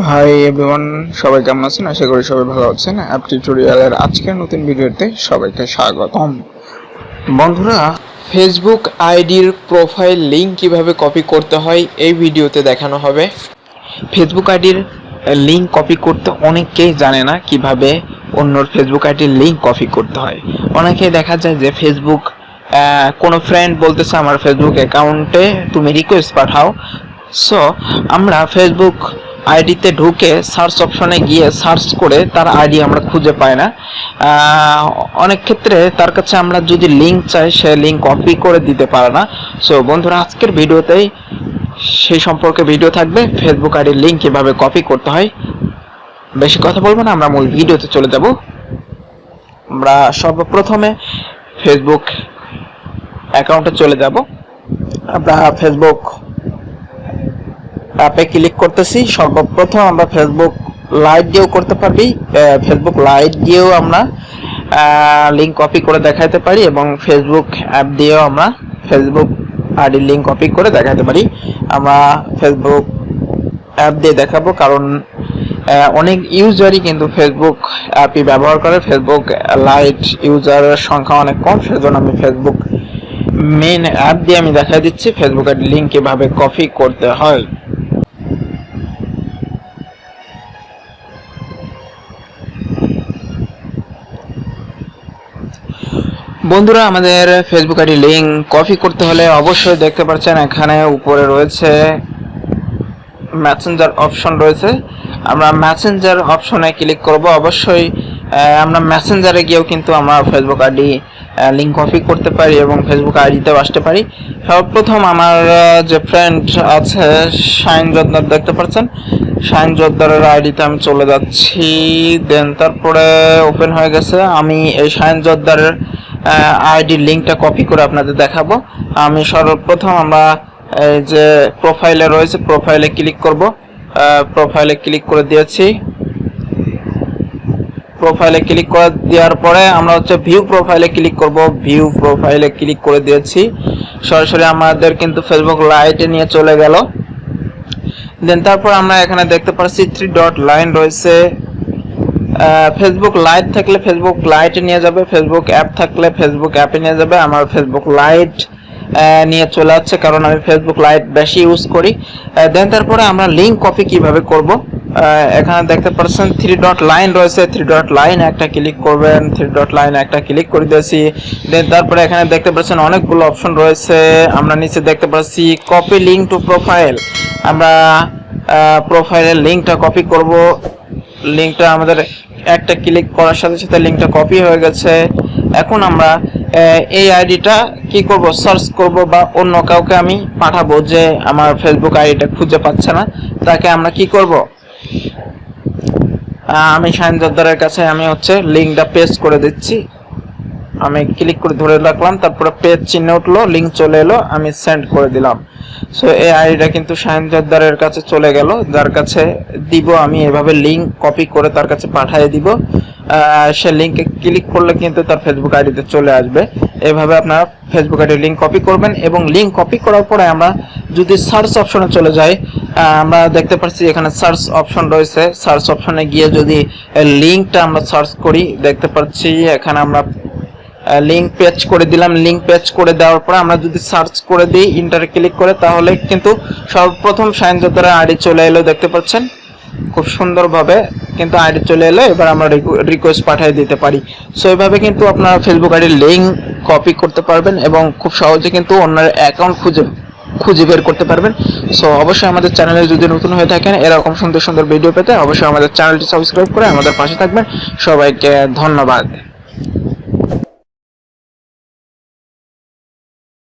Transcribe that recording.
Hi everyone, সবাই কেমন আছেন? আশা করি সবাই ভালো আছেন। অ্যাপ টিউটোরিয়ালের আজকের নতুন ভিডিওতে সবাইকে স্বাগতম। বন্ধুরা, ফেসবুক আইডির প্রোফাইল লিঙ্ক কিভাবে কপি করতে হয় এই ভিডিওতে দেখানো হবে। ফেসবুক আইডির লিঙ্ক কপি করতে অনেকেই জানে না কিভাবে অন্যর ফেসবুক আইডির লিঙ্ক কপি করতে হয়। অনেকেই দেখা যায় যে ফেসবুক কোনো ফ্রেন্ড বলতেছে আমার ফেসবুক অ্যাকাউন্টে তুমি রিকোয়েস্ট পাঠাও। সো আমরা ফেসবুক আইডিতে ঢুকে সার্চ অপশনে গিয়ে সার্চ করে তার আইডি আমরা খুঁজে পাই না। অনেক ক্ষেত্রে তার কাছে আমরা যদি লিঙ্ক চাই সে লিঙ্ক কপি করে দিতে পারে না। সো বন্ধুরা, আজকের ভিডিওতেই সেই সম্পর্কে ভিডিও থাকবে, ফেসবুক আইডির লিঙ্ক কিভাবে কপি করতে হয়। বেশি কথা বলবো না, আমরা মূল ভিডিওতে চলে যাব। আমরা সর্বপ্রথমে ফেসবুক অ্যাকাউন্টে চলে যাব। আমরা ফেসবুক অ্যাপে ক্লিক করতেছি। সর্বপ্রথম আমরা ফেসবুক লাইট দিয়েও করতে পারবি, ফেসবুক লাইট দিয়েও আমরা লিঙ্ক কপি করে দেখাতে পারি এবং ফেসবুক অ্যাপ দিয়েও আমরা ফেসবুক আইডির লিঙ্ক কপি করে দেখাতে পারি। আমরা ফেসবুক অ্যাপ দিয়ে দেখাবো, কারণ অনেক ইউজারই কিন্তু ফেসবুক অ্যাপই ব্যবহার করে। ফেসবুক লাইট ইউজারের সংখ্যা অনেক কম, সেজন্য আমি ফেসবুক মেইন অ্যাপ দিয়ে আমি দেখাই দিচ্ছি ফেসবুক আইডির লিঙ্ক কিভাবে কপি করতে হয়। বন্ধুরা, আমাদের ফেসবুক আইডি লিঙ্ক কপি করতে হলে অবশ্যই দেখতে পাচ্ছেন এখানে উপরে রয়েছে মেসেঞ্জার অপশন রয়েছে। আমরা মেসেঞ্জার অপশনে ক্লিক করব। অবশ্যই আমরা মেসেঞ্জারে গিয়েও কিন্তু আমরা ফেসবুক আইডি লিঙ্ক কপি করতে পারি এবং ফেসবুক আইডিতেও আসতে পারি। সর্বপ্রথম আমার যে ফ্রেন্ড আছে শাইন জোদ্দার, দেখতে পাচ্ছেন শাইন জোদ্দারের আইডিতে আমি চলে যাচ্ছি। দেন তারপরে ওপেন হয়ে গেছে। আমি এই শাইন জোদ্দারের আইডির লিঙ্কটা কপি করে আপনাদের দেখাবো। আমি সর্বপ্রথম আমরা এই যে প্রোফাইলে রয়েছে, প্রোফাইলে ক্লিক করব। প্রোফাইলে ক্লিক করে দিয়েছি। প্রোফাইলে ক্লিক করে দেওয়ার পরে আমরা ভিউ প্রোফাইলে ক্লিক করব। ভিউ প্রোফাইলে ক্লিক করে দিয়েছি। সরাসরি আমাদের কিন্তু ফেসবুক লাইটে নিয়ে চলে গেল। দেন তারপর আমরা এখানে দেখতে পাচ্ছি 3 ডট লাইন রয়েছে। ফেসবুক লাইট থাকলে ফেসবুক লাইটে নিয়ে যাবে, ফেসবুক অ্যাপ থাকলে ফেসবুক অ্যাপে নিয়ে যাবে। আমার ফেসবুক লাইট নিয়ে চলে যাচ্ছে, কারণ আমি ফেসবুক লাইট বেশি ইউজ করি। দেন তারপরে আমরা লিঙ্ক কপি কিভাবে করব, এখানে দেখতে পাচ্ছেন 3 ডট লাইন রয়েছে। 3 ডট লাইন একটা ক্লিক করবেন। 3 ডট লাইন একটা ক্লিক করে দিয়েছি। দেন তারপরে এখানে দেখতে পাচ্ছেন অনেকগুলো অপশন রয়েছে। আমরা নিচে দেখতে পাচ্ছি কপি লিঙ্ক টু প্রোফাইল। আমরা প্রোফাইলের লিঙ্কটা কপি করব। লিঙ্কটা আমাদের একটা ক্লিক করার সাথে সাথে লিঙ্কটা কপি হয়ে গেছে। এখন আমরা এই আইডিটা কি করব, সার্চ করব বা অন্য কাউকে আমি পাঠাবো যে আমার ফেসবুক আইডিটা খুঁজে পাচ্ছে না। তাকে আমরা কি করব, আমি শাইন জোদ্দারের কাছে আমি লিঙ্কটা পেস্ট করে দিচ্ছি। আমি ক্লিক করে ধরে রাখলাম, তারপরে পেজ চিহ্ন উঠলো, লিঙ্ক চলে এলো, আমি সেন্ড করে দিলাম। সো এই আইডিটা কিন্তু শাইন জোদ্দারের কাছে চলে গেল, যার কাছে দিব আমি এভাবে লিঙ্ক কপি করে তার কাছে পাঠিয়ে দিব। সে লিঙ্কে ক্লিক করলে কিন্তু তার ফেসবুক আইডিতে চলে আসবে। এভাবে আপনারা ফেসবুক আইডির লিঙ্ক কপি করবেন এবং লিঙ্ক কপি করার পরে আমরা যদি সার্চ অপশনে চলে যাই, আমরা দেখতে পাচ্ছি এখানে সার্চ অপশন রয়েছে। সার্চ অপশনে গিয়ে যদি লিঙ্কটা আমরা সার্চ করি, দেখতে পাচ্ছি এখানে আমরা লিঙ্ক পেজ করে দিলাম। লিঙ্ক পেজ করে দেওয়ার পর আমরা যদি সার্চ করে দিই ইন্টারে ক্লিক করে, তাহলে কিন্তু সর্বপ্রথম শাইন জোদ্দারের আইডি চলে এলো। দেখতে পাচ্ছেন খুব সুন্দরভাবে কিন্তু আইডি চলে এলো। এবার আমরা রিকোয়েস্ট পাঠিয়ে দিতে পারি। সো এইভাবে কিন্তু আপনারা ফেসবুক আইডির লিঙ্ক কপি করতে পারবেন এবং খুব সহজে কিন্তু অন্যের অ্যাকাউন্ট খুঁজে বের করতে পারবেন। সো অবশ্যই আমাদের চ্যানেলে যদি নতুন হয়ে থাকেন এরকম সুন্দর সুন্দর ভিডিও পেতে অবশ্যই আমাদের চ্যানেলটি সাবস্ক্রাইব করে আমাদের পাশে থাকবেন। সবাইকে ধন্যবাদ।